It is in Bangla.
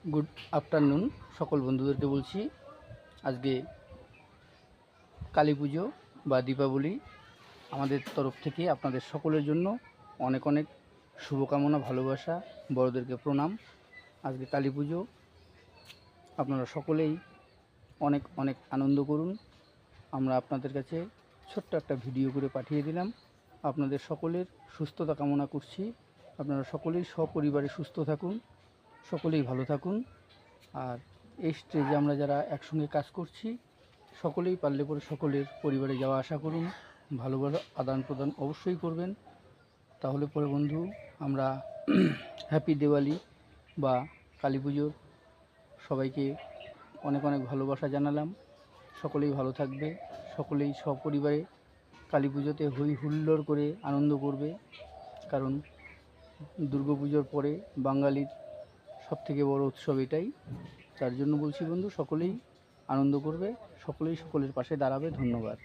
গুড আফটারনুন সকল বন্ধুদেরকে বলছি। আজকে কালী পুজো বা দীপাবলি আমাদের তরফ থেকে আপনাদের সকলের জন্য অনেক অনেক শুভকামনা, ভালোবাসা, বড়দেরকে প্রণাম। আজকে কালী পুজো, আপনারা সকলেই অনেক অনেক আনন্দ করুন। আমরা আপনাদের কাছে ছোট্ট একটা ভিডিও করে পাঠিয়ে দিলাম। আপনাদের সকলের সুস্থতা কামনা করছি। আপনারা সকলেই সপরিবারে সুস্থ থাকুন, সকলেই ভালো থাকুন। আর এই স্টেজে আমরা যারা একসঙ্গে কাজ করছি, সকলেই পারলে পরে সকলের পরিবারে যাওয়া আসা করুন, ভালো ভালো আদান প্রদান অবশ্যই করবেন। তাহলে পরে বন্ধু আমরা হ্যাপি দিওয়ালি বা কালী পুজোর সবাইকে অনেক অনেক ভালোবাসা জানালাম। সকলেই ভালো থাকবে, সকলেই সপরিবারে কালী পুজোতে হই হুল্লোড় করে আনন্দ করবে। কারণ দুর্গা পুজোর পরে বাঙালির সবথেকে বড় উৎসব এটাই। তার জন্য বলছি বন্ধু, সকলেই আনন্দ করবে, সকলেই সকলের পাশে দাঁড়াবে। ধন্যবাদ।